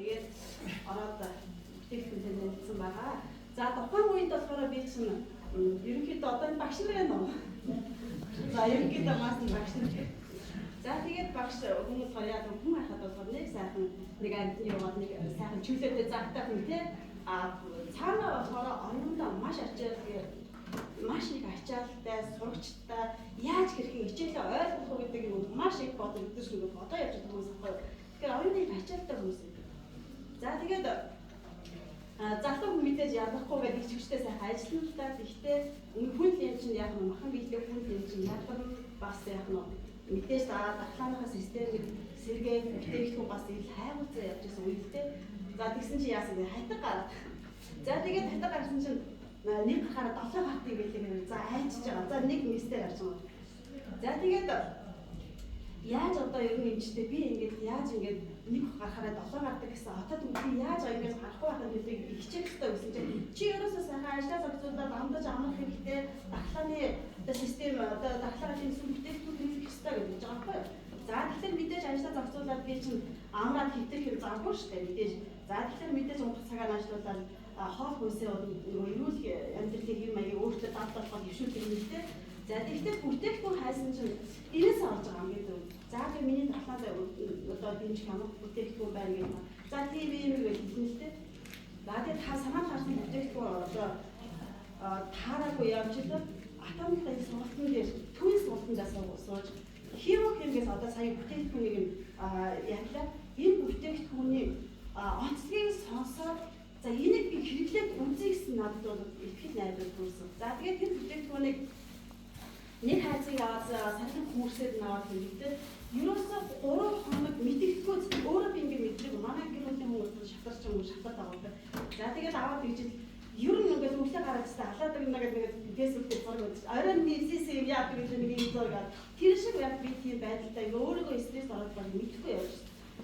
Тэгээд ороод бүтээгдэхүүнтэй нэлсэн байгаа. За тухайн үед болохоор би чинь ерөнхийдөө одоо багш нар байна уу? За ерөнхийдөө мас багш нар. За тэгээд багш хүмүүс хаяад хүн харахад болохоор нэг сайхан нэг амтны яваад нэг сайхан чөлөөтэй загтаа хүн те цаанаа болохоор орондоо маш ачаалал маш их ачаалалтай сурагчтай яаж хэрхэн хичээлээ ойлгох вэ гэдэг нь маш их бодогдож байгаа бодоо явж байгаа хүмүүс байхгүй. Тэгэхээр орондоо ачаалалтай хүмүүс. За тэгээд залуу хүн мэдээж ядахгүй гэдэг чигчтэй сайхан ажиллана л да. Гэхдээ хүн юм чинь яг нь махан биелэх хүн юм чинь ядар бас яг нь мэдээж дахлааныхаа системийг сэргээд бүтээгдэхүүн бас ил хайгуулцаа явж байсан үедээ. За тэгсэн чинь яасан бэ? Хатаг гараад. За тэгээд хатаг гарсан чинь нэг гарахаараа 7 хатыг билээ. За айчж байгаа. За нэг мистер гарч байгаа. За тэгээд яаж одоо ер нь юмчтэй би ингээд яаж ингээд нэг гарахаараа 7 гардаг гэсэн одоо би яаж ингээд гарахгүй байхад үлийг хичээх хэрэгтэй гэсэн чинь чи ерөөсөө сайхан ажлаа зохицуулаад амдаж амрах хэрэгтэй дахлааны одоо систем одоо дахлаагийн бүтээгдэхүүн хийх хэрэгтэй гэж байгаа байхгүй юу. За тэгэхээр мэдээж ажлаа зохицуулаад би чинь амраад хитэх юм заагүй шүү дээ мэдээж. За тэгэхээр мэдээж өнгөх цагаар ажиллуулаад хоол хүнсээ эрүүл амьдралын хэм маягийг өөртөө давтуулахад өвшүүлэх юм л дээ. За тэгэхээр бүтээгдэхүүн хайсан чинь энэс орж байгаа юм гэдэг. За би миний дахлаад одоо дэмжих юм бүтээгдэхүүн байна гэх юм. За тийм юм гэж хэлсэн л дээ. За тэгээд та санаа гарсан бүтээгдэхүүн одоо таараагүй явж идэв. Атомын сургалтын дээр түүний сургалтандаа сууж химиогээс одоо сая бүтээгдэхүүнийг яллаа. Энэ бүтээгдэхүүний онцлогийг сонсоод за энийг би хэрэглээд үзье гэсэн надад бол итгэл найдвар төрсөн. За тэгээд тэр бүтээгдэхүүнийг нэг хайцыг аваад сархин хүмүүсээр наваад хэлдэг. Ерөөсөө 3 хоног мэдгэдэггүй өөрөө би ингэ мэдрэг манай гэр бүлийн хүмүүс шатарч юм шатар дагуулдаг. За тэгээд аваад гэж ер нь ингээд өглөө гараад та алаад өгнө гэдэг нэг фэйсбүүк дээр зураг өгч оройн нийсэм яадаг гэж нэг юм зураг. Тэр шиг яг би тийм байдалтай өөрийгөө стресс ороод баг мэдхгүй явж.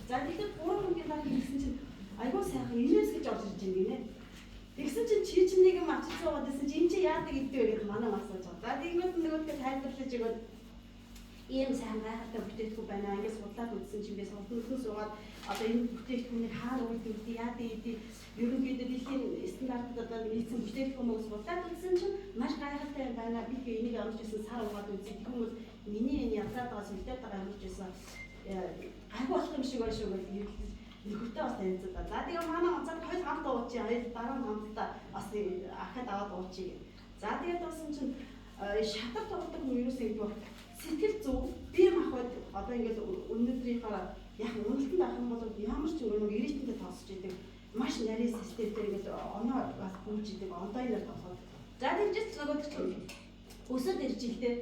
За тэгэхээр 3 хоногийн дараа хэлсэн чинь айгуу сайхан инээс гэж орж ирж байгаа гинэ. Тэгсэн чинь чи чинь нэг юм авчиж суугаад байсан чи энэ чи яадаг гэдэг вэ гэж манай асууж байгаа. За тэгвэл нөгөөдгөө тайлбарлаж өгөөд ийм сайн гайхалтай бүтээгдэхүүн байна. Ингээд судлаад үзсэн чинь би судлалын суугаад одоо энэ бүтээгдэхүүнийг хаана үйлдвэрлэдэг яадаг гэдэг ерөнхийдөө дэлхийн стандартад одоо нийцсэн бүтээгдэхүүнээс судлаад үзсэн чинь маш гайхалтай байна. Би энийг оруулж ирсэн сар угаад үзсэн. Хүмүүс миний энэ ядаад байгаа сүлдээд байгаа оруулж ирсэн. Гайхах болох юм шиг байна шүү гэж нөхөртөө бас танилцуулаад. За тэгээ манай онцгой хоёр хамт уучи, хоёр дараа нь хамтдаа бас ахад аваад уучи. За тэгээд болсон чинь шатар тоглодог хүн юу гэсэн юм сэтгэл зүв бие махбод одоо ингээд өнөөдрийнхөө яг үнэлтэнд авах юм бол ямар ч нэг ирээдүйдээ тоосч идэг маш нарийн системтэй ингээд оноо бас гүйж идэг ондооноор тоглоод. За тэгжээс нөгөөд чинь өсөд ирж илтэй.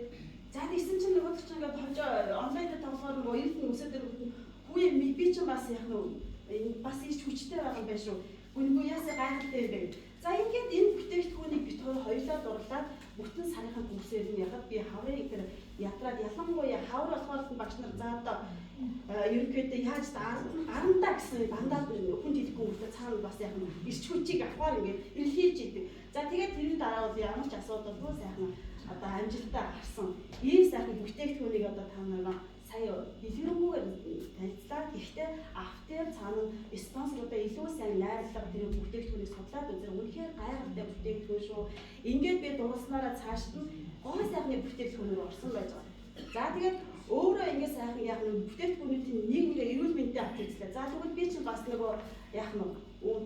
За тэгсэн чинь нөгөөд чинь ингээд хожоо онлайнаар тоглохоор нөгөө эрдэнэ өсөд ирэх үгүй би чинь бас яг нэг бас ийч хүчтэй байгаа юм байна шүү. Үгүй яасаа гайхалтай юм бэ. За ингээд энэ бүтээгдэхүүнийг бит хоёулаа дурлаад бүтэн сарынхаа хүмүүсээр нь ягаад би хаврыг тэр ятраад ялангуяа хавар болохоор багш нар за одоо ерөнхийдөө яаж гарантаа гэсэн дандаа хүн хэлэхгүй хүмүүстэй цаана бас яг ирч хүчийг авахар ингээд эрэлхийлж идэг. За тэгээд тэрний дараа бол ямар ч асуудалгүй сайхан одоо амжилттай гарсан. Ийм сайхан бүтээгдэхүүнийг одоо та нараа сая дэлгэрэнгүйгээр танилцлаа. Гэхдээ автер цаана спонсорудаа илүү сайн найрлага тэр бүтээгдэхүүнийг судлаад үзэр үнэхээр гайхалтай бүтээгдэхүүн шүү. Ингээд би дуусснараа цаашд нь гоо сайхны бүтээгдэхүүнээр орсон байж байгаа. За тэгээд өөрөө ингээд сайхан яг нэг бүтээгдэхүүнүүдийн нэг эрүүл мэндийн авчирчлаа. За тэгвэл би чинь бас нөгөө яг нэг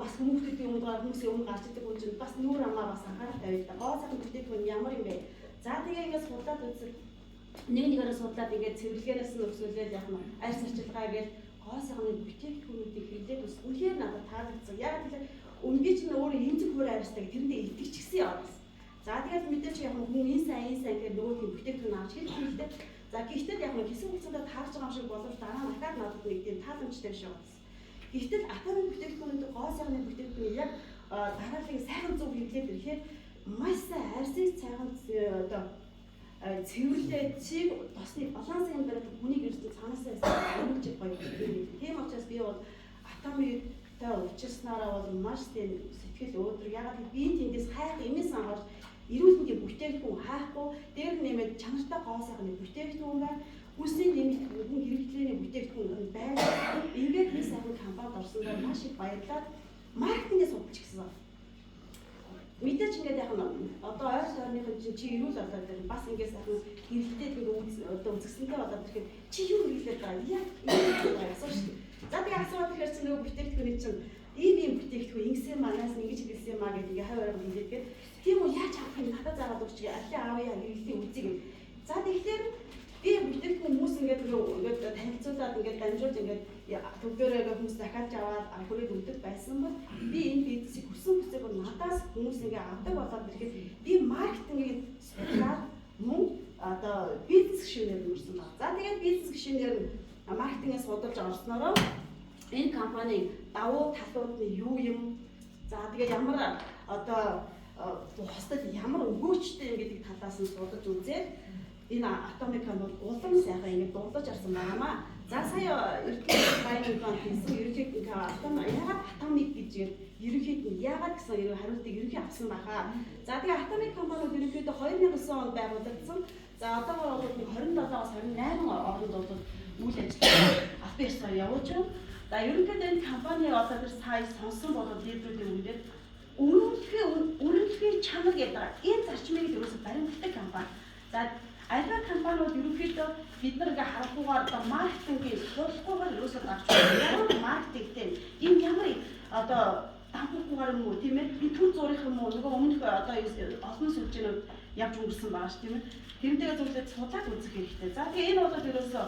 бас хүмүүсийн өмнө гарч идэг хүн чинь бас нүүр амаа бас анхаарал тавьдаг. Гоо сайхан бүтээгдэхүүн ямар юм бэ? За тэгээ ингээд судлаад үзэр нэгээрээ судлаад ингээд цэвэрлэгээрээс нь өрсөлдөд яг нь арьс арчилгаа гэж гоо сайхны бүтээгдэхүүнүүдийг хэрэглээд ус үнэхээр надад таалагдсан. Яг тэгэхээр өнгийн чинь өөрөө эмзэг хөр арьстай тэрэндээ итгэчихсэн яваа. За тэгээд мэдээж яг хүн энэ сайн гэх нөгөө бүтээгдэхүүн авч хэлдэг. За гэхдээ яг нэг хэсэг хугацаанд таарч байгаа юм шиг боловч дараа нь дахиад надад нэг тийм тааламжтай шиг байна. Гэхдээ атомын бүтээгдэхүүнүүд гоо сайхны бүтээгдэхүүн яг дарааллыг сайхан зөв хэрэглээд ирэхээр маш сайн арьсыг сайхан одоо цэвэрлээ чиг тосны балансын баримт хүнийг ердөө цаанаасаа өргөж гоё юм. Тийм учраас би бол атомтой уулзснараа бол маш тийм сэтгэл өөдрөг. Ягаад гэвэл би тэндээс хайх эмээс анхаарч эрүүл мэндийн бүтээгдэхүүн хайхгүй дээр нэмээд чанартай гоо сайхны бүтээгдэхүүн байна. Үсний нэмэлт хөнгөн хэрэглээний бүтээгдэхүүн байна. Ингээд нэг сайхан компанид орсондоо маш их баярлаад маркетингээ судалж гисэн. Мэдээч ингээд яг нь одоо ойр сойрныхын чи ирүүл болоод тэр бас ингээд сайхан хэрэгтэй гэдэг одоо үзэсгэлэнтэй болоод ирэхэд чи юу хэлээд байгаа яг асууж шүү дээ. За тэгээ асууад ирэхээр чи нөгөө бүтээгдэхүүний чинь ийм бүтээгдэхүүн ингэсэн манаас ингэж хэлсэн маа гэдэг ингээ хавь ойроо хэлээд тийм үү яаж авах юм надад заагаад өгч аль аавья хэрэглээ үзье гэв. За тэгэхээр би бүтээгдэхүүн хүмүүс ингээд танилцуулаад ингээд дамжуулж ингээд төгөөрөө хүмүүс дахиад аваад хүрээд өгдөг байсан бол би энэ бизнесийг хүссэн хүсээгүй надаас хүмүүс ингээд авдаг болоод ирэхэд би маркетингийг судлаад мөн одоо бизнес гишүүнээр нэрсэн байна. За тэгээд бизнес гишүүнээр маркетингээ судалж орснороо энэ компанийн давуу талууд нь юу юм? За тэгээд ямар одоо хостод ямар өгөөчтэй юм гэдэг талаас нь судалж үзээд энэ Атомикан бол улам сайхан ингэ дурдж арсан байнамаа. За сая ерөнхийдөө байнгын хийсэн ерөнхийдөө ягаад Атомик гэж ерөнхийдөө ягаад гэсэн хариултыг ерөнхий авсан байхаа. За тэгээ Атомик компаниуд ерөнхийдөө 2009 онд байгуулагдсан. За одоогоор бол 27-аас 28 оронд бол үйл ажиллагаа албан ёсоор явуулж байна. За ерөнхийдөө энэ компани одоо тэр сая сонсон болоод лидерүүдийн үндэд өрнөлтийн чанар гэдэг энэ зарчмыг ерөөсөй баримтдаг компани. За альва компаниуд ерөнхийдөө бид нар ингээ харахгүйгээр одоо маркетингийн суулгахгүйгээр ерөөсөө гарч байна. Ямар маркетингтэй энэ ямар одоо дампуухгүйгээр юм уу тийм ээ? Би түр зурих юм уу? Нөгөө өмнөх одоо олон сүлжээнүүд явж өнгөрсөн байгаа ш тийм ээ? Тэрнтэйгээ зүйлээ судлаад үзэх хэрэгтэй. За тэгээ энэ бол ерөөсөө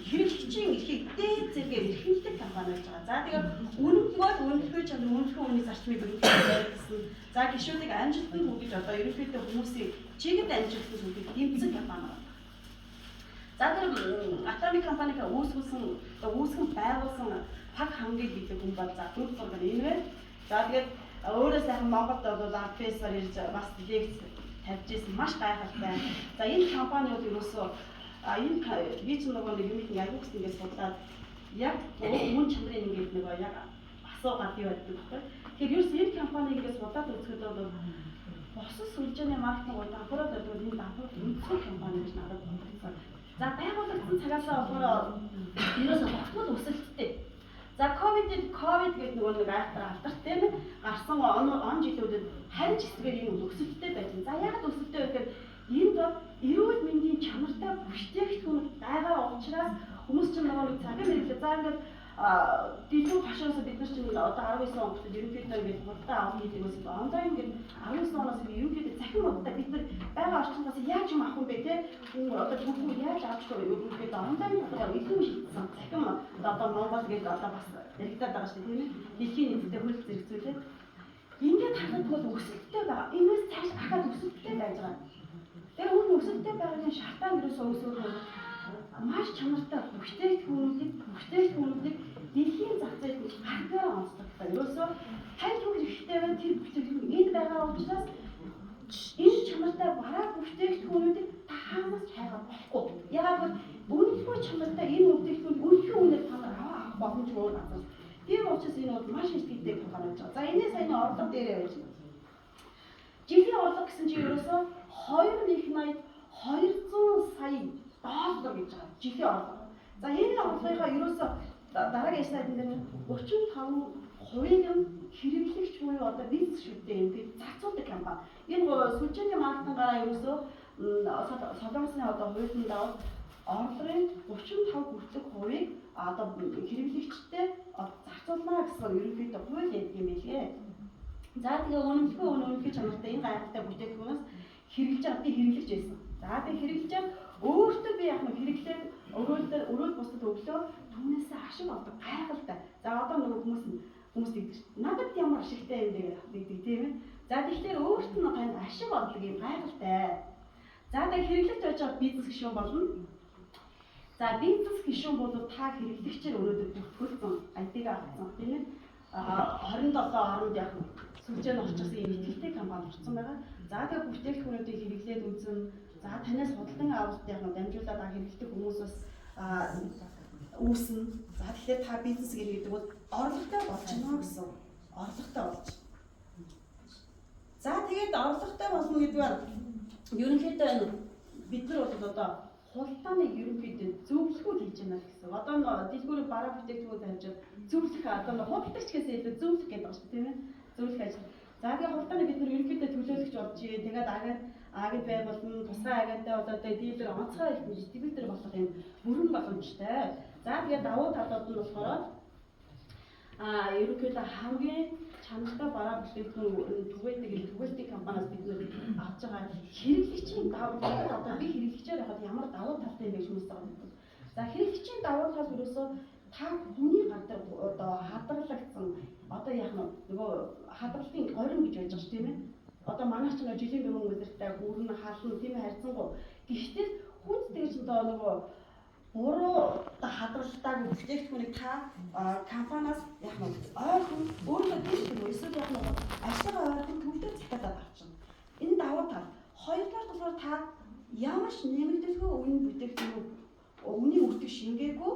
хэрэглэгчийн эрхийг дээд зэрэгээр эрхэмлдэг компани байж байгаа. За тэгээ үнэлгээ чанар үнэлгээ үнийн зарчмыг баримтсан. За гишүүдийг амжилтанд хүргэж одоо ерөнхийдөө хүмүүсийн чигэд амжилтанд хүргэх тэмцэх компани байна. За тэр Атомик компаниг үүсгэн байгуулсан Пак Хангийг гэдэг хүн бол за төр зургаар энэ байна. За тэгээд өөрөө сайхан Монголд бол профессор ирж бас лекц тавьж ирсэн маш гайхалтай. За энэ компаниуд ерөөсөө энэ би ч нөгөө нэг юм их аяг гэсэн ингээд судлаад яг мөн чанарын ингээд нөгөө яг асуугаад юу байдаг вэ? Тэгэхээр ерөөсөө энэ компани ингээд судлаад үзэхэд бол босс сүлжээний маркетинг давхраад байдаг энэ давхраад өнцгөө компани гэж надад бодсон. За байгуулагдсан цагаасаа болохоор ерөөсөө тогтмол өсөлттэй. За ковид гэдэг нөгөө нэг алдарт тийм гарсан он жилүүдэд харин ч хэсгээр энэ өсөлттэй байсан. За яагаад өсөлттэй вэ гэхээр энд бол эрүүл мэндийн чанартай бүтээгдэхүүн байгаа учраас хүмүүс ч нөгөө нэг цагийн мэрэгчлээ. За ингээд дэлгүүр хашаасаа бид нар чинь одоо 19 онд ерөнхийдөө ингээд хурдтай авах гэдэг нь ондоо ингээд 19 оноос ерөнхийдөө захин удаа бид нар байгаа орчиноос яаж юм авах юм бэ те? Одоо түүхүү яаж авч байгаа ерөнхийдөө ондоо илүү шийдсэн. Захин одоо Монгол гэдэг одоо бас яригдаад байгаа шүү дээ тийм ээ. Дэлхийн нийтэд хөл зэрэгцүүлээд ингээд хахад бол өсөлттэй байгаа. Энэс цааш ахаад өсөлттэй байж байгаа. Тэр хүн өсөлттэй байгаагийн шалтгаан ерөөсөө өсөөр маш чанартай бүтээгдэхүүнүүдийг дэлхийн зах зээлд хангалттай онцлог. Ерөөсөө хань юу хэрэгтэй вэ? Тэр бүтээгдэхүүн энд байгаа учраас энэ чанартай бараа бүтээгдэхүүнүүдийг таамаас хайгаад болохгүй. Яагаад гэвэл үнэхээр чанартай энэ бүтээгдэхүүн үнэхээр үнээр та нар авах боломжгүй байна. Тийм учраас энэ бол маш их хэрэгтэй компани байж байгаа. За энэ саяны орлого дээрээ байж байна. Жилийн орлого гэсэн чинь ерөөсөө 280 200 сая доллар гэж байгаа. Жилийн орлого. За энэ орлогынхаа ерөөсөө дараагийн слайдын дээр 35% нь хэрэглэгч буюу одоо бизнес шүтээ юм гэж зарцуулдаг компани. Энэ сүлжээний маркетингараа ерөөсөө солонгосны одоо хуулинд давал орлогын 35 хүртэлх хувийг одоо хэрэглэгчтэй зарцуулнаа гэсэн ерөнхийдөө хууль ярьдаг юм билээ. За тэгээ үнэлгээ чанартай энэ гайхалтай бүтээгдэхүүнээс хэрэглэж байгаа би хэрэглэж байсан. За би хэрэглэж өөртөө би яг нэг хэрэглээд өрөөл бусдад өглөө түүнээсээ ашиг авдаг гайхалтай. За одоо нөгөө хүмүүс гэдэг надад ямар ашигтай юм бэ гэдэг тийм ээ. За тэгэхээр өөрт нь танд ашиг авдаг юм гайхалтай. За тэгээ хэрэглэж байж байгаа бизнес гишүүн болно. За бизнес гишүүн бол та хэрэглэгчээр өнөөдөр бүртгүүлсэн ID-г авсан тийм ээ. 27 оронд яг сүлжээнд орчихсон юм итгэлтэй компани орсон байгаа. За тэгээ бүтээгдэхүүнүүдийг хэрэглээд үзэн за танаас худалдан авалт яг дамжуулаад хэрэглэдэг хүмүүсээс үүснэ. За тэгэхээр та бизнес гэдэг бол орлоготой болж байна гэсэн. Орлоготой болж. За тэгээд орлоготой болно гэдэг нь ерөнхийдөө бид нар бол одоо хултааныг ерөнхийдөө зөвлөхүүд хийж байна гэсэн. Одоо дэлгүүрийн бараа бүтээгдэхүүн дамжуулж зөвлөх одоо худалдагч гэсэн илүү зөвлөх гэдэг байна шүү дээ, тийм ээ. Зөвлөх ажил. За тэгээ хултааны бид нар ерөнхийдөө төлөөлөгч болж тэгээд агент байгуулна, тусгай агенттай болоод дилер онцгой дистрибьютор болох юм бүрэн боломжтой. За тэгээд давуу талууд нь болохоор ерөнхийдөө хамгийн чанартай бараа бүтээгдэхүүн түгээдэг компаниас бид нэр авч байгаа хэрэглэгчийн давуу тал одоо би хэрэглэгчээр яхад ямар давуу талтай юм бэ гэж хүмүүс байгаа. За хэрэглэгчийн давуу тал ерөөсөө та хүний гадар одоо хадгалагдсан одоо яг нөгөө хадгалтын горим гэж байж байгаа шүү тийм ээ. Одоо манай ч нэг жилийн дөрөв өдөртэй бүрэн хална тийм хайрцангу. Гэхдээ хүн дээр ч одоо нөгөө буруу одоо хадгалалтаагүй бүтээгдэхүүнийг та компаниас яг нэг ойрхон өөрөө дийх эсвэл яг нэг ашиг ойрхон төвлөрч захиалаад авчихна. Энэ давуу тал. Хоёрдугаар болохоор та ямар ч нэмэгдэлгүй үнийн бүтээгдэхүүн үнийн үртэг шингээгүй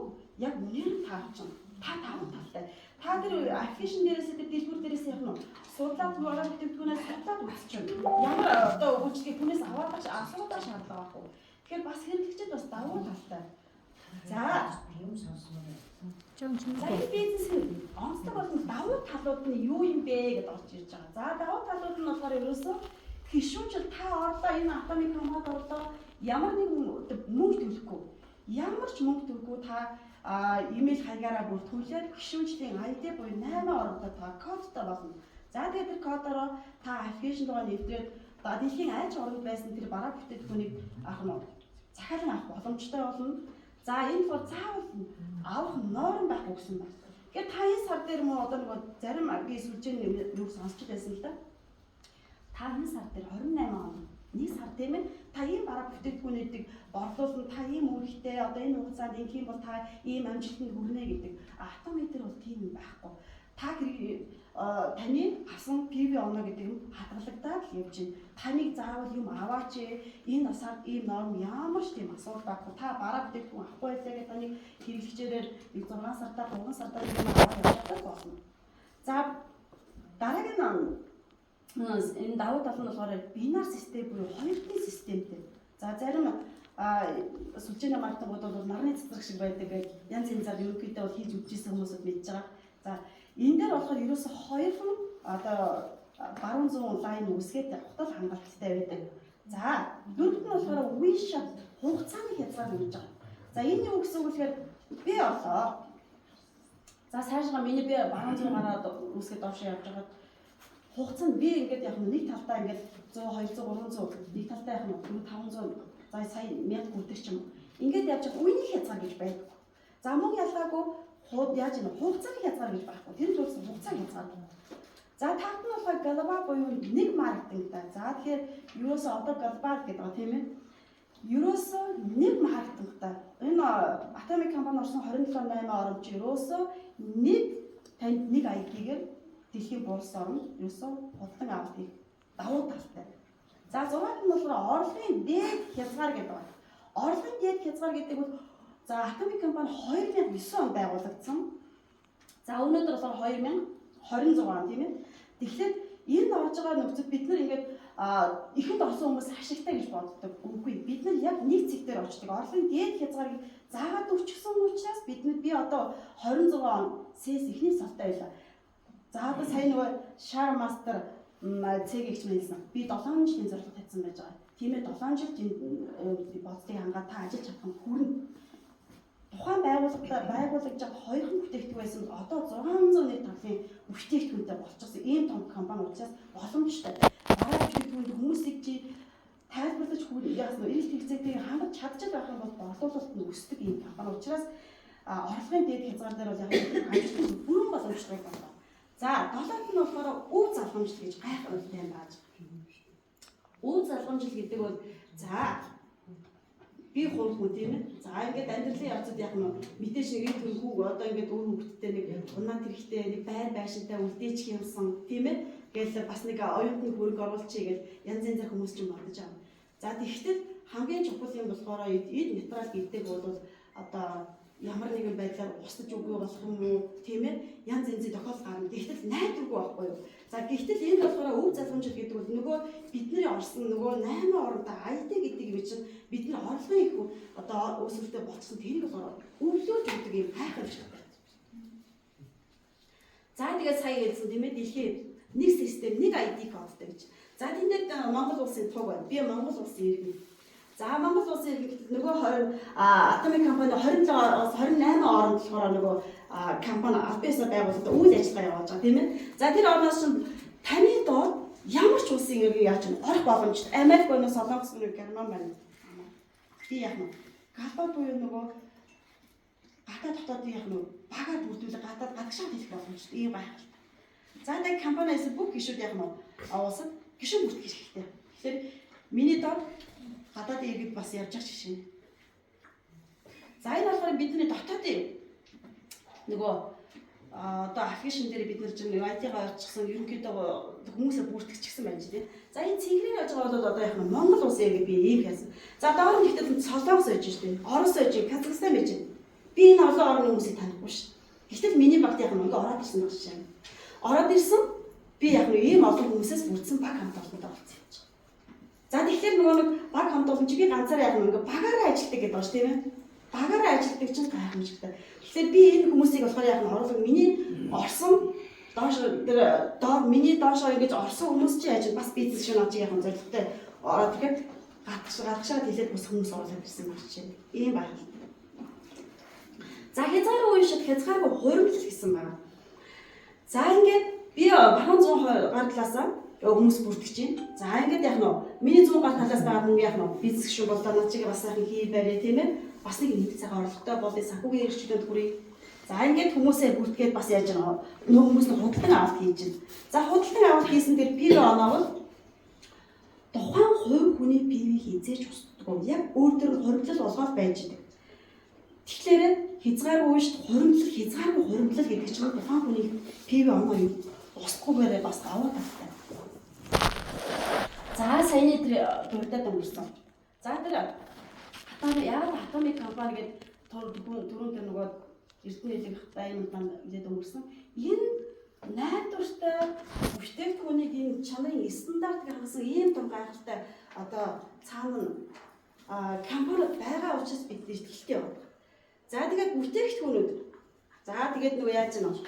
яг үнээр таарчихна. Та давуу талтай. Та тэр аппликейшн дээрээс дэлгүүр дээрээс яг нь судлаад бараа бүтээгдэхүүнээс судлаад үзчихвэл ямар одоо үйлчлэгийг хүнээс аваад асуудаг шаардлага байхгүй. Тэгэхээр бас хэрэглэгчид бас давуу талтай. За юм сонсмоор. За бизнес онцлог болон давуу талууд нь юу юм бэ гэдээ орж ирж байгаа. За давуу талууд нь болохоор ерөөсөө гишүүнчил та орлоо энэ атомик компанид орлоо ямар нэг мөнгө төлөхгүй. Ямар ч мөнгө төлөхгүй та имэйл хаягаараа бүр төлөөд гишүүнчлийн ID буюу 8 оронтой та кодтой болно. За тэгээд тэр кодороо та аппликейшн руу нэвтрээд дэлхийн айж орнд байсан тэр бараа бүтээгдэхүүнийг захиалан авах боломжтой болно. За энэ бол заавал авах норм байхгүй гэсэн байна. Тэгэхээр та энэ сар дээр мөн одоо нэг зарим би сүлжээний юу сонсч байсан л да. Та энэ сар дээр 28 он нэг сар тийм ээ та ийм бараа бүтээгдэхүүнүүдийг борлуулсан та ийм үүрэгтэй одоо энэ хугацаанд ингэх юм бол та ийм амжилтанд хүрнэ гэдэг автометр бол тийм байхгүй. Та таны авсан PV оноо гэдэг нь хадгалагдаад явж байна. Таныг заавал юм аваач энэ насаар ийм норм ямар ч тийм асуудал байхгүй. Та бараа бүтээгдэхүүн авахгүй байлаа гэдэг таны хэрэглэгчээр 6 сартаа 3 сартаа юм аваад явдаг болно. За дараагийн энэ давуу тал нь болохоор бинар систем буюу хоёрдын системтэй. За зарим сүлжээний маркетингууд бол нарны цэцэг шиг байдаг гэж янз янзаар ерөнхийдөө бол хийж үзчихсэн хүмүүсд мэдж байгаа. За энэ дээр болохоор ерөөсө хоёрхан одоо баруун зүүн лайн үсгээд явахдаа хангалттай байдаг. За дөрөвт нь болохоор wishot хугацааны хязгаар гэж байгаа. За энэ юу гэсэн үг гэхээр би орлоо. За сайжгаа миний би баруун зүүн гараад үсгээд доошоо явж байгаа. Хугацаанд би ингээд яг нэг талдаа ингээд 100 200 300 нэг талдаа яг 500 за сая 1000 хүрдэг ч юм. Ингээд явж байгаа үеийн хязгаар гэж байдаг. За мөн ялгаагүй яаж юм хугацааны хязгаар гэж байхгүй. Тэр л үсэн хугацааны хязгаар. За таард нь болохоор глобал буюу нэг маркетингтай. За тэгэхээр юусоо одоо глобал гэдэг байгаа тийм ээ. Юусоо нэг маркетингтай. Энэ Atomic компани орсон 27.8 оромж юусоо нэг танд нэг ID-гээр дэлхийн булс орн юусоо худалдан авалт хийх давуу талтай. За 6-т нь болохоор орлогын дээд хязгаар гэдэг байна. Орлогын дээд хязгаар гэдэг бол за Atomic компани 2009 онд байгуулагдсан. За өнөөдөр болохоор 2026 он тийм ээ. Тэгэхээр энэ орж байгаа нөхцөл бид нар ингээд ихэнд орсон хүмүүс ашигтай гэж боддог. Үгүй бид нар яг нэг цэг дээр очдог. Орлогын дээд хязгаарыг заагаад өчгсөн учраас би одоо 26 он сэс эхний сартай байлаа. За одоо сайн нөгөө Share Master цэгэгч мэлсэн. Би 7 жилийн зорилго тавьсан байж байгаа. Тийм ээ 7 жил бодлыг хангаад та ажиллаж чадах нь хүрнэ. Тухайн байгууллагад байгаа хоёрхан бүтээгдэхүүн байсан бол одоо 600 нийт талын бүтээгдэхүүнтэй болчихсон. Ийм том компани учраас боломжтой. Бараа бүтээгдэхүүнд хүмүүсийг тайлбарлаж яасан эрэлт хэрэгцээтэй хангаж чадчих байх юм бол борлуулалт нь өсдөг ийм компани учраас орлогын дээд хязгаар дээр бол яг амжилт бүрэн боломжтой байна. За 7-т нь болохоор өв залгамжил гэж гайхалтай юм байна. Өв залгамжил гэдэг бол за би хурд хүн тийм ээ. За ингээд амьдралын явцад яг нь мэдээж нэг энэ хүү одоо ингээд өөр хөвгттэй нэг унаа тэрэгтэй нэг байр байшинтай үлдээчих юмсан тийм ээ. Гэтэл бас нэг оюутны хөрөнгө оруулчихъя гэж янз янзын хүмүүс ч юм бодож байгаа. За тэгэхдээ хамгийн чухал юм болохоор эд нейтрал гэдэг бол одоо ямар нэгэн байдлаар устж үгүй болох юм уу тийм ээ янз янзын тохиолдол гарна. Гэхдээ найдваргүй байхгүй юу. За гэхдээ энэ болохоор өв залгамжил гэдэг бол нөгөө бидний орсон нөгөө 8 оронтой ID гэдэг юм чинь бидний орлогын их одоо өсвөртэй болцсон тэрийг болохоор өвлөөж өгдөг юм хайхаа биш. За тэгээд сая хэлсэн тийм ээ дэлхийн нэг систем нэг ID кодтай гэж. За тэнд Монгол улсын туг байна. Би Монгол улсын иргэн. За Монгол улсын иргэн нөгөө атомик компани 27-оос 28 оронд болохоор нөгөө компани албаасаа байгуулалтад үйл ажиллагаа явуулж байгаа тийм ээ. За тэр орноос чинь таны доод ямар ч улсын иргэн яаж ч орох боломжтой. Америк байна уу, Солонгос байна уу, Герман байна уу? Би яах нь? Галбаа буюу нөгөө гадаад дотоодын яах нь багаар бүрдүүлээ гадаад гадагшаа хэлэх боломжтой. Ийм байх. За тэгээд компаниас бүх гишүүд яах нь авуулсан гишүүн бүртгэх хэрэгтэй. Тэгэхээр миний доод гадаад иргэд бас явж байгаа жишээ. За энэ болохоор бидний дотоодын нөгөө одоо аппликейшн дээр бид нар чинь IT-гаа орчихсан ерөнхийдөө хүмүүсээ бүртгэчихсэн байна тийм. За энэ цэнхрийн явж байгаа бол одоо яг нь Монгол улсын иргэд би ийм хэлсэн. За доор нь ихтэй Солонгос байж штеп. Орос байж, Казахстан байж. Би энэ олон орны хүмүүсийг танихгүй ш. Гэтэл миний багт яг нь ороод ирсэн байх жишээ. Ороод ирсэн би яг нь ийм олон хүмүүсээс бүрдсэн баг хамт олонтой болсон юм чинь. За тэгэхээр нөгөө нэг баг хамт олон чи би ганцаараа яг нэг багаараа ажилтдаг гэдэг байна ш тийм ээ. Багаараа ажилтдаг чинь гайхамшигтай. Тэгэхээр би энэ хүмүүсийг болохоор яг нь оруулаг миний орсон доош тэр доо миний доошоо ингэж орсон хүмүүс чи яаж бас бизнес шин очиж яг нь зорилготой ороод ирэхэд гадагшаад хэлээд бас хүмүүс оруулаад ирсэн байх чинь. Ийм байх. За хязгаар уушид хязгааргүй хуримтлал гэсэн байна. За ингээд би бахан 100 гар талаасаа хүмүүс бүртгэж байна. За ингээд яг нь миний 100 гар талаас байгаа хүн яг нь бизнес шүү болоо над чигээ бас сайхан хий барэ тийм ээ. Бас нэг нэг цагаан орлоготой болын санхүүгийн хэрэгчлэлд хүрээ. За ингээд хүмүүсээ бүртгээд бас яаж байгаа нөө хүмүүс нь худалдан авалт хийж байна. За худалдан авалт хийсэн дээр PV оноовол тухайн хувь хүний PV хизээж устдаггүй. Яг өөр төр хуримтлал олгоод байж идэг. Тэгэхээр хязгааргүй уушд хязгааргүй хуримтлал гэдэг чинь тухайн хүний PV оноо юм устгахгүйгээр бас аваад тагтай. За саяны тэр дурдаад өнгөрсөн. За тэр атомик компани гэдэг түрүүн тэр нөгөө Эрдэнэ хэлийг Баянман хэлээд өнгөрсөн. Энэ найдвартай бүтээгдэхүүнийг энэ чанарын стандартыг хангасан ийм том гайхалтай одоо цаана компаниуд байгаа учраас бид итгэлтэй байна. За тэгээд бүтээгдэхүүнүүд. За тэгээд нөгөө яаж юм бэ?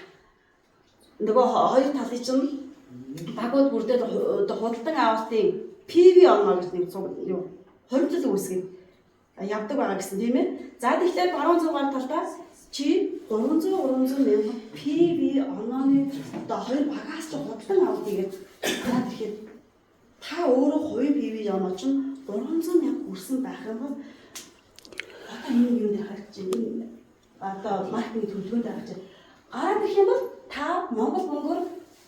Нөгөө хоёр талын чинь багууд бүрдээд худалдан авалтын PV оноо гэж нэг юу хоригдлол үүсгэж явдаг байгаа гэсэн тийм ээ. За тэгэхээр баруун зургаар талдаа чи 300 мянган PV онооны одоо хоёр багаас ч худалдан авалт игээд яа тэгэхээр та өөрөө хувийн PV оноо чинь 300 мянга хүрсэн байх юм бол одоо энэ юу нэр харж байна. Одоо маркетинг төлөвлөгөөнд харж байна. Гараад ирэх юм бол та Монгол мөнгөөр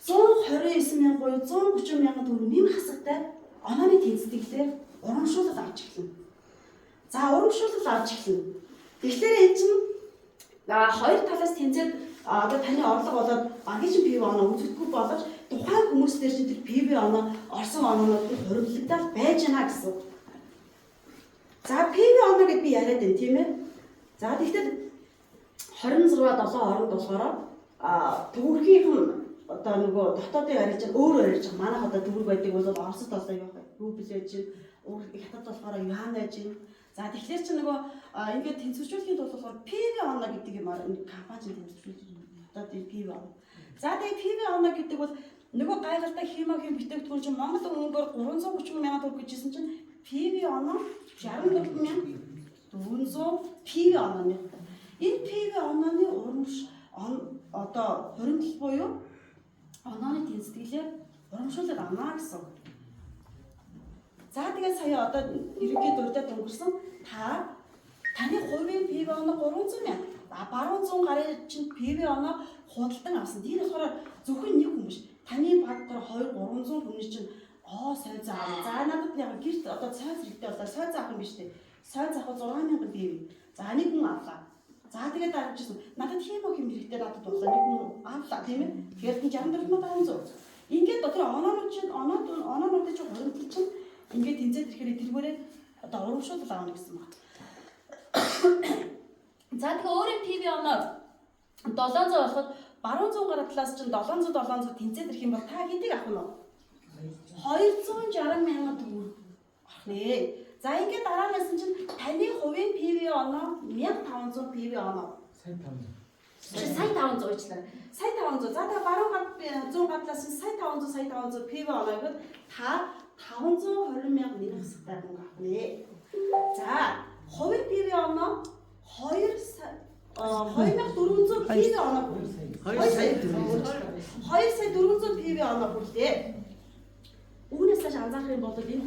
129 мянга буюу 130 мянган төгрөг нэмэх хасагтай онооны тэнцвэрлэлээр урамшуулал авч эхэлнэ. За урамшуулал авч эхэлнэ. Тэгэхээр энэ чинь хоёр талаас тэнцээд одоо таны орлого болоод багийн PV оноо үзэгдэхгүй боловч тухайн хүмүүс дээр чинь тэр PV оноо орсон оноонууд нь хуримтлагдаад байж гэнэ гэсэн. За PV оноо гэдээ би яриад байна тийм ээ. За тэгэхээр 26-7 оронд болохоор төгрөгийн одоо нөгөө дотоодын арилж өөрөө арилж байгаа. Манайх одоо төгрөг байдаг бол Оросд одоо юу вэ? Рубль байж гин, хятад болохоор юан байж гин. За тэгэхээр чи нөгөө ингээд тэнцвэржүүлэхийн тулд болохоор PV оноо гэдэг юм компани тэнцвэржүүлж одоо PV оноо. За тэгээ PV оноо гэдэг бол нөгөө гайхалтай химийн бүтээгдэхүүн чинь Монгол мөнгөөр 330 мянган төгрөг гэжсэн чинь PV оноо 64,400 PV оноо. Энэ PV онооны одоо хуримтлал буюу онооны тэнцвэрлэлээр урамшуулаад авнаа гэсэн. За тэгээд сая одоо ерөнхий дурдаад өнгөрсөн таны хувийн PV оноо 300 мянга. Баруун 100 гарын чинь PV оноо худалдан авсан. Тэр болохоор зөвхөн нэг хүн биш. Таны баг дээр 200-300 хүний чинь сой заа. За надад яг гэрт одоо цай зэрэгтэй болоо сой заах юм биш үү? Сой заах 6,000 PV. За нэг хүн авлаа. За тэгээд дарамжсан. Надад хэм хэрэгтэй надад болоо нэг хүн авлаа тийм ээ. Тэгэхээр 64,500. Ингээд дотор оноонууд чинь оноонуудын чинь хуримтлал чинь ингээд тэнцээд ирэхээр тэргээрээ одоо урамшуулал аавна гэсэн байна. За тэгэхээр өөрийн PV оноо 700 болоход баруун зүүн гараа талаас чинь 700 тэнцээд ирэх юм бол та хэдийг авах нь вэ? 260 мянган төгрөг авах нэ. За ингээд дараагаас чинь таны хувийн PV оноо 1500 PV оноо. Сая 500 уучлаа. Сая 500. За та баруун гад зүүн гадлаас сая 500 PV оноо гэхэд та 520 мянга нэрх хэсэгтэй мөнгө авах нэ. За хувийн PV оноо 2400 PV оноо. 2 сая 400 PV оноо бүлээ. Үүнээс цааш анзаарах юм бол энэ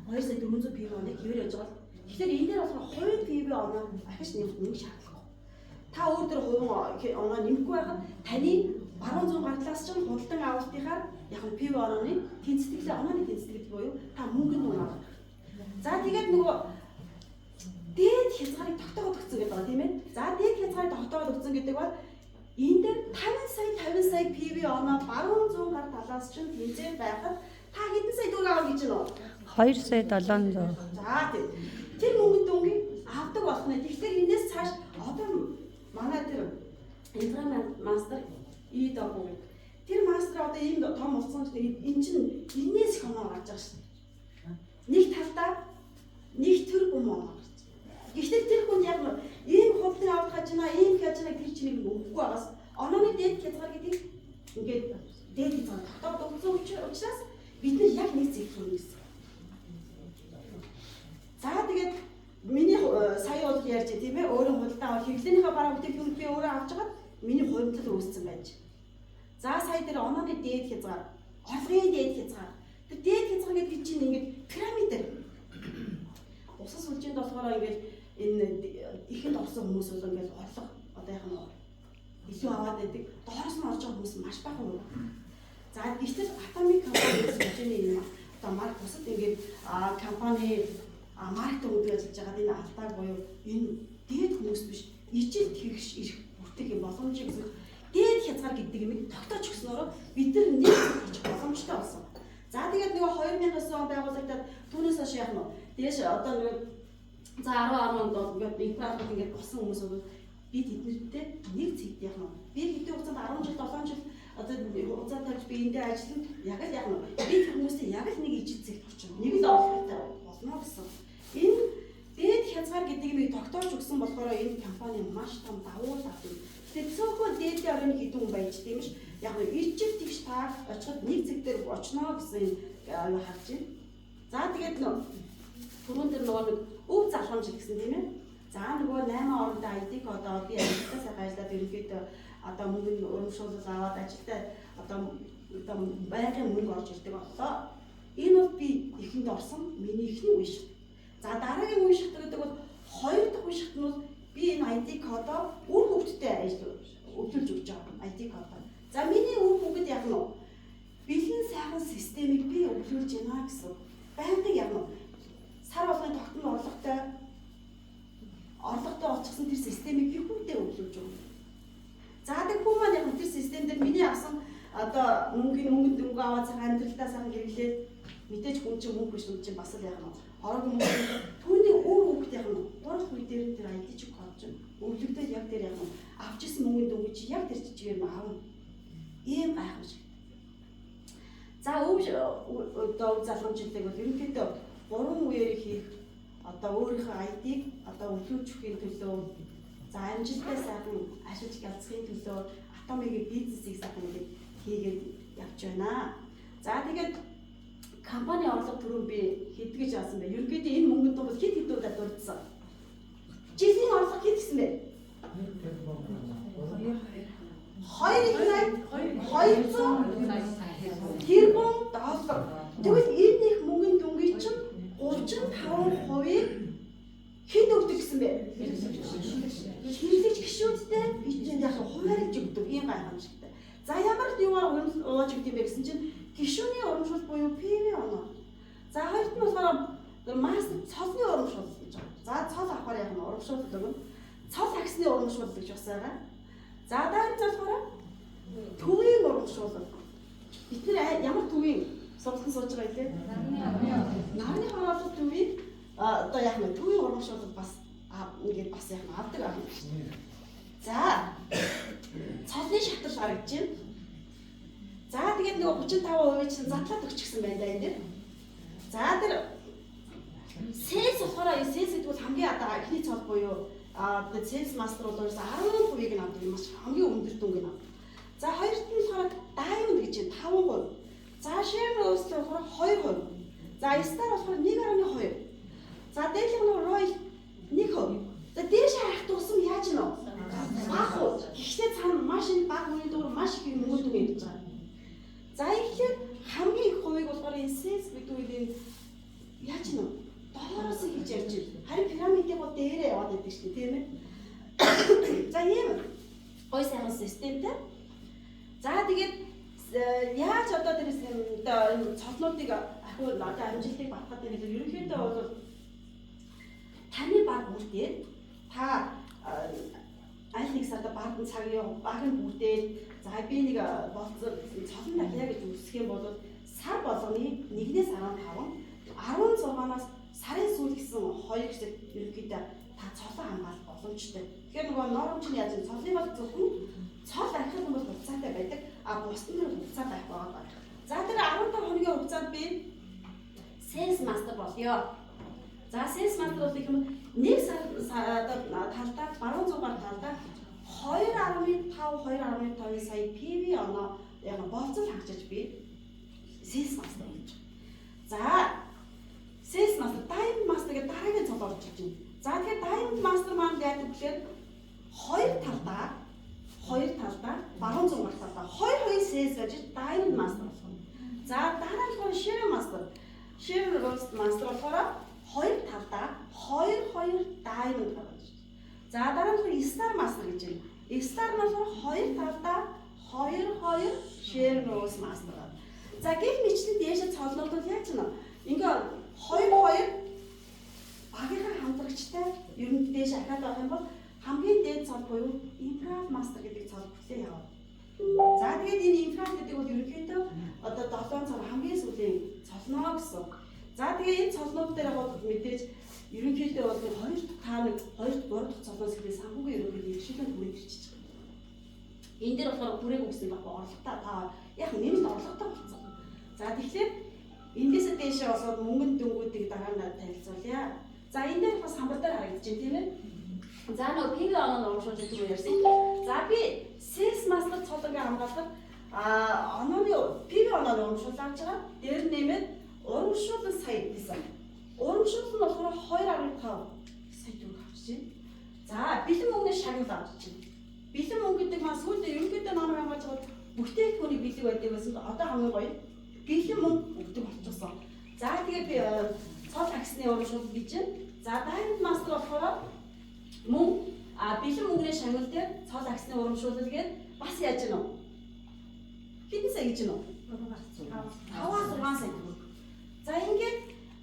2 сая 400 PV оныг хэвээр явж байгаа. Тэгэхээр энэ дээр болохоор хувийн PV оноо ахиж нэмэх шаардлага. Та өөр дөр хувийн оноо нэмэхгүй байхад таны баруун зүүн гартлаас чинь худалдан авалтынхаар яг нь PV онооны тэнцвэрлэлээ онооны тэнцвэрлэл буюу та мөнгөнд унаад. За тэгээд нөгөө дээд хязгаарыг тогтоогод өгсөн гэдэг байна тийм ээ. За дээд хязгаарыг тогтоогод өгсөн гэдэг бол энэ дээр 50 сая PV оноо баруун зүүн гар талаас чинь тэнцээ байхад та хэдэн сая төгрөг авах гэж байна вэ? 2 сая 700. За тийм. Тэр мөнгөнд дүнгийн авдаг болох нь. Тэгэхээр энэс цааш одоо манай тэр интрам мастер EW тэр мастер одоо ийм том болсон гэдэг энэ чинь энэс их оноо гарч байгаа шүү дээ. Нэг талдаа нэг төр бүм оноо гарч. Гэхдээ тэр хүн яг ийм худалдан авах гэж байна, ийм хийж байна тэр чинь нэг өгөхгүй байгаас онооны дээд хязгаар гэдэг ингээд дээд хязгаар тогтоогод өгсөн учраас бид нар яг нэг зэрэг хийнэ гэсэн. За тэгээд миний сая бол ярьж тийм ээ өөрөө худалдан авах хэрэглээнийхээ бараа бүтээгдэхүүн би өөрөө авч хагаад миний хувьдлал үүссэн байж. За сая дээр онооны дээд хязгаар, орлогын дээд хязгаар. Тэр дээд хязгаар гэдэг чинь ингээд пирамид. Усас үлжинд болохоор ингээд энэ ихэнд орсон хүмүүс бол ингээд орлого одоо яг нь илүү аваад байдаг. Доороос нь орж байгаа хүмүүс маш бага юм. За гэвч атомик компани хэмжээний юм одоо марк бусад ингээд компани маркетинг үйл ажиллаж байгаа энэ алдаа буюу энэ дээд хүмүүс биш ижил тэгш ирэх бүртгэх юм боломжийг гэсэн дээд хязгаар гэдэг юм тогтоож өгснөөрөө бид нар нэг хийх боломжтой болсон. За тэгээд нөгөө 2000-аас он байгуулагдаад түүнээс хойш яах нь дээш одоо нөгөө за 10 онд ингээд инфраструктур ингээд болсон хүмүүс бол бид эднэртэй нэг цэгт яах нь би хэдэн хугацаанд 10 жил 7 жил одоо хугацаа тавьж би эндээ ажиллана яг л яах нь би хүмүүстэй яг л нэг ижил цэгт орчих нэг л орлоготой болно гэсэн. Энэ дээд хязгаар гэдэг юм тогтоож өгсөн болохоор энэ компани маш том давуу тал юм. Тэгэхээр цөөхөн дээдийн орны хэдэн хүн байж тийм ш яг нь ижил тэгш та очиход нэг цэг дээр очно гэсэн юу харж байна. За тэгээд нөө түрүүн дээр нөгөө нэг өв залхамж гэсэн тийм ээ. За нөгөө 8 оронд ID одоо би ажилтнаас ажиллаад ерөнхийдөө одоо мөнгөнд урамшуулал аваад ажилдаа одоо байнгын мөнгө орж ирдэг боллоо. Энэ бол би ихэнд орсон миний ихний үе шат. За дараагийн үе шат гэдэг бол хоёр дахь үе шат нь бол би энэ ID кодоо үр хөвгтдээ өвлүүлж өгч байгаа ID кодоо. За миний үр хөвгөд яг нь бэлэн сайхан системийг би өвлүүлж байна гэсэн. Байнгын яг нь сар болгоны тогтмол орлоготой олчихсан тэр системийг би хүүхдээ өвлүүлж өгнө. За тэг хүн маань яг тэр систем дээр миний авсан одоо мөнгөнд дөнгө аваад цаг амьдралдаа сайхан хэрэглээд мэдээж хүн чинь мөнгө биш чинь бас л яг нь орог мөнгө түүний өөр хүүхд яг нь урах үе дээр тэр ID чи код чинь өвлөгдөд яг тэр яг нь авчихсан мөнгөнд дөнгө чи яг тэр чигээр нь аавна. Ийм гайхамшиг. За одоо залхамжлалыг бол ерөнхийдөө 3 үеэр хийх одоо өөрийнхөө ID-г одоо өвлүүлж өхийн төлөө за амжилттай сайхан ашиглаж галзахын төлөө атомын бизнесийг сайхан хийгээд явж байна. За тэгээд компани орлого түрүү би хэдгэж авсан байна. Ерөнхийдөө энэ мөнгөнд бол хэд удаа дурдсан. Жилийн орлого хэд гэсэн бэ? 200 тэрбум доллар. Тэгвэл энэ их мөнгөнд дүнгийн чинь 35%-ийг хэд өгдөг гэсэн бэ? Хэрэглэгч гишүүдтэй бичээд яг хуваарьж өгдөг ийм гайхамшигтай. За ямар юугаар уурж өгд юм бэ гэсэн чинь гишүүний урамшуул буюу PV оноо. За хоёрт нь болохоор мастер цолны урамшуул гэж байна. За цол авахаар яг нь урамшуул өгнө. Цол аксны урамшуул гэж бас байгаа. За дараа нь болохоор төвийн урамшуул. Бид нэр ямар төвийн сургалтын сууж байгаа юм лээ? Нарны хороолол төвийг одоо яг нь төвийн урамшуул бас ингээд бас яг авдаг аа. За. Цолны шатрал гаргаж байна. За тэгээд нөгөө 35% чинь задлаад өгчихсэн байна да энэ дэр. За тэр sales болохоор sales гэдэг бол хамгийн одоо эхний цол буюу тэгээд sales master бол 10%-ийг нь авдаг юм маш хамгийн өндөр дүнгийг авдаг. За хоёрт нь болохоор diamond гэж байна 5%. За share rose болохоор 2%. За star болохоор 1.2. За дээшлэх нь royal 1%. За дээш харах тусам яаж нэ? Бага уу. Гэхдээ цаана маш энэ бага үеийн дугаар маш их юм өгдөг юм гэж байна. За ихлээр хамгийн их хувийг болохоор энэ sales бидүүлийн яаж нэ? Доороос хийж явж байна. Харин пирамидыг бол дээрээ яваад байдаг шүү дээ, тийм ээ. За ийм гой сайхан системтэй. За тэгээд яаж одоо тэр энэ цолнуудыг ахиу одоо амжилтыг батгах гэдэг ерөнхийдөө бол таны баг бүрдээд та аль нэг сард багын цагийн багын бүрдээд за би нэг болцсон цолон дахиа гэж үсэх юм бол сар болгоны 1-ээс 15 16-наас сарын сүүл гэсэн 2 гэсэн ерөнхийдөө та цолон хамгаалах боломжтой. Тэгэхээр нөгөө нормч нь яаж вэ? Цолын бол зөвхөн цол архив нь бол хугацаатай байдаг. Бусдын нь хугацаа байх байгаа. За тэр 15 хоногийн хугацаанд би sales master болёо. За sales master бол гэх юм нэг сар талдаа баруун зугаар талдаа 2.5 сая PV оноо яг болцол хангаж би sales master болж байна. За sales master, diamond master гэдэг дараагийн цол орж ирж байна. За тэгэхээр diamond master маань яадаг гэхээр хоёр талдаа баруун зугаар талдаа хоёр sales гэж diamond master болно. За дараа нь болохоор share master. Share roast master болохоор хоёр талдаа хоёр diamond гаргаж байна. За дараа нь star master гэж байна. Star нь болохоор хоёр талдаа хоёр share roast master. За гэх мэтлэн дээшээ цолнууд бол яаж вэ? Ингээ хоёр багийнхаа хамтрагчтай ер нь дээш ахаад байх юм бол хамгийн дээд цол буюу infra master гэдэг цол бүлээ яваа. За тэгээд энэ infra гэдэг бол ерөнхийдөө одоо 7 цол хамгийн сүүлийн цолноо гэсэн. За тэгээд энэ цолнууд дээр бол мэдээж ерөнхийдөө бол 2 3 дахь цолноос ихтэй санхүүгийн ерөнхийдөө иршилэн хүрээд ирчихэж байгаа. Энэ дээр болохоор бүрээгүй гэсэн баг орлоготой та яг нэмэлт орлоготой болсон. За тэгэхээр эндээс дээшээ болоод мөнгөн дөнгүүдийг дараа нь танилцуулъя. За энэ дээр бас хамбар дээр харагдаж байна тийм ээ. За нөгөө PV оноо ууршуулж байгаа юм ярьсан. За би sales master цолоныг хамгаалахад онооны PV оноо ууршуулж авч байгаа. Дээр нэмээд ууршуулсан сая гэсэн. Ууршуулсан нь болохоор 2.5 сая төгрөг авч байна. За бэлэн мөнгөний шагнал авч байна. Бэлэн мөнгө гэдэг маань сүүлдээ ерөнхийдөө номер хамгаалж байгаа бүтээгдэхүүний бэлэг байдаг байсан. Одоо хамгийн гоё бэлэн мөнгө өгдөг болчихсон. За тэгээд би цол аксны ууршуул гэж байна. За diamond master болохоор мөнгө бэлэн мөнгөний шагнал дээр цол аксны ууршуулал гээд бас яаж гэнэ үү? Хэдэн сая гэж гэнэ үү? 5-6 сая төгрөг. За ингээд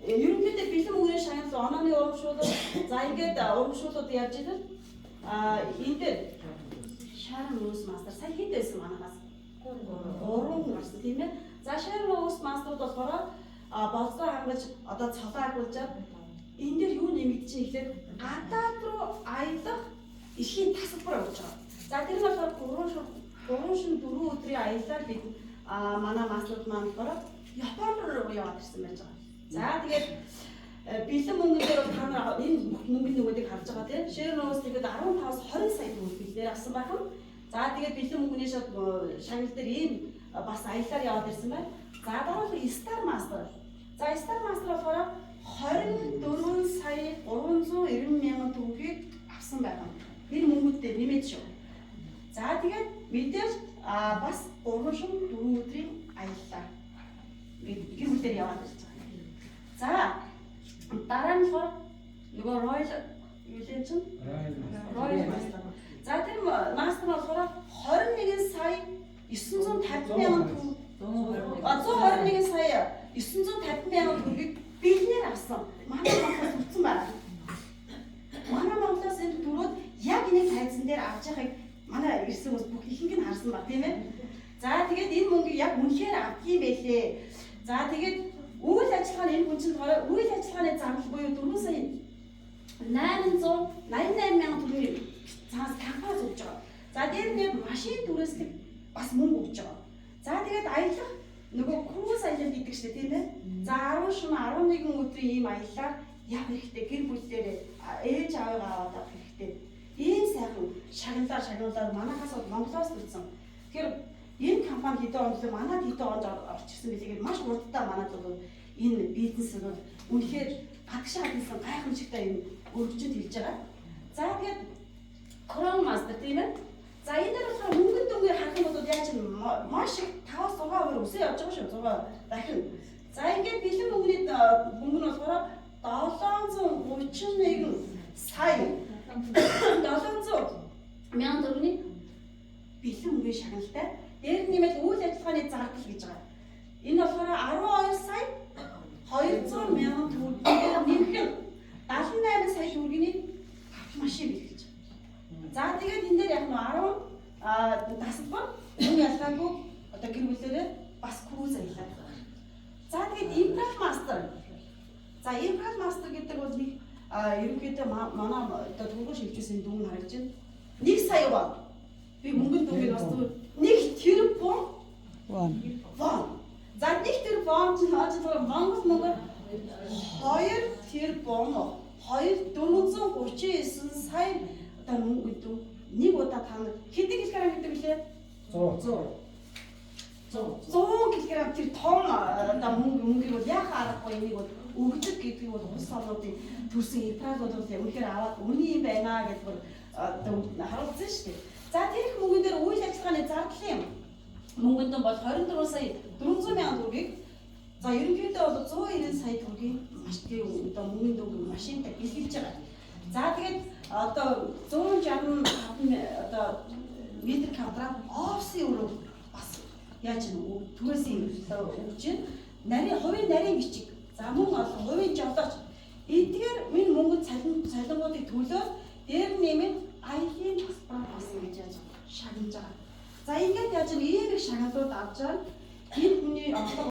ерөнхийдөө бэлэн мөнгөний шагнал онооны ууршуулал за ингээд ууршуулууд яаж гэнэ энд Sharon Rose master сая хэд байсан манаас 3 гарсан тийм ээ. За Sharon Rose master болохоор болцоо хангаж одоо цолоо агуулжаад энэ дээр юу нэмэгдэж ихлээр гадаад руу аялах эрхийн тасалбар өгч байгаа. За тэр нь болохоор 3 шин 4 өдрийн аяллаар бид манай маслууд маань болохоор Японд руу яваад ирсэн байж байгаа. За тэгээд бэлэн мөнгө дээр та нар энэ мөнгөний нөгөөдийг харж байгаа тийм. Sharon Rose тэгээд 15-аас 20 сая төгрөг бэлээр авсан байх. За тэгээд бэлэн мөнгөний шагнал дээр ийм бас аяллаар яваад ирсэн байна. За дараа нь Star Master. За Star Master болохоор 24 сая 390 мянган төгрөгийг авсан байна. Энэ мөнгөдөө нэмээд шүү. За тэгээд мэдээж бас 3 шин 4 өдрийн аяллаа гэр бүлээр яваад ирж байгаа. За дараа нь болохоор нөгөө Royal юу лээ чинь? Royal Master. За тэр Master болохоор 21 сая 950 мянган төгрөг 121 сая 950 мянган төгрөгийг бэлнээр авсан. Манай Монголоос үлдсэн байна. Манай Монголоос энэ төрөөд яг энэ тайзан дээр авч байгааг манай ирсэн хүмүүс бүх ихэнх нь харсан ба тийм ээ. За тэгээд энэ мөнгөийг яг үнэхээр авдгийм байлээ. За тэгээд үйл ажиллагааны энэ хүн чинь үйл ажиллагааны зардал буюу 4 сая 888,000 төгрөгийн цаас компани зөвж байгаа. За дээр нь машин түрээслэх бас мөнгө өгч байгаа. За тэгээд аялах нөгөө круиз аялал гэдэг чинь тийм ээ. За 10 шөнө 11 өдрийн ийм аяллаар яв хэрэгтэй гэр бүлээр ээж аавыгаа аваад авах хэрэгтэй. Ийм сайхан шагналаар манайхаас бол Монголоос төрсэн. Тэгэхээр энэ компани хэдэн онд л манайд хэдэн онд орчихсон билээ. Маш хурдтай манайд бол энэ бизнес бол үнэхээр гадагшаа хэлсэн гайхамшигтай юм өргөжөнд хэлж байгаа. За тэгээд Crown Master тийм ээ. За энэ дээр болохоор мөнгөнд дүнгээр харах юм бол яаж юм маш их 5-6% өсөө явж байгаа шүү. 6 дахин. За ингээд бэлэн мөнгөний мөнгө нь болохоор 731 сая 700 мянган төгрөгийн бэлэн мөнгөний шагналтай. Дээр нэмээд үйл ажиллагааны зардал гэж байгаа. Энэ болохоор 12 сая 200 мянган төгрөгийн нэмэх 78 сая төгрөгийн автомашин бэлгэж байгаа. За тэгээд энэ дээр яг нь 10 тасалбар мөн ялгаагүй одоо гэр бүлээрээ бас круиз аялал. За тэгээд Imperial Master. За Imperial Master гэдэг бол нэг ерөнхийдөө манай одоо түргэн шилжүүлсэн дүн харагдаж байна. 1 сая ба би мөнгөнд дүнгээр бас 1 тэрбум вон. За 1 тэрбум ч Монгол мөнгөөр 2 тэрбум 439 сая одоо мөнгө дүү нэг удаа та хэдэн килограмм гэдэг вүлээ 100 кг тэр том одоо мөнгөийг бол яхаа аргагүй энийг бол өгдөг гэдгийг бол улс орнуудын төрсэн Imperial бол үнэхээр аваад үний юм байна гэдэг бол одоо харуулсан шүү дээ. За тэр их мөнгөн дээр үйл ажиллагааны зардлын мөнгөнд бол 24 сая 400 мянган төгрөгийг за ерөнхийдөө бол 190 сая төгрөгийн маш тийм одоо мөнгөнд өгөх машинтай бэлгэлж байгаа. За тэгээд одоо 165 одоо метр квадрат офисын өрөө бас яаж нэг түрээсийн өгч байна. Хувийн нарийн бичиг. За мөн олон хувийн жолооч. Эдгээр минь мөнгөд цалингуудыг төлөө дээр нэмээд аялын паспорт авсан гэж яаж шагнаж байгаа. За ингээд яаж ийм их шагналууд авч байгаа. Энэ хүний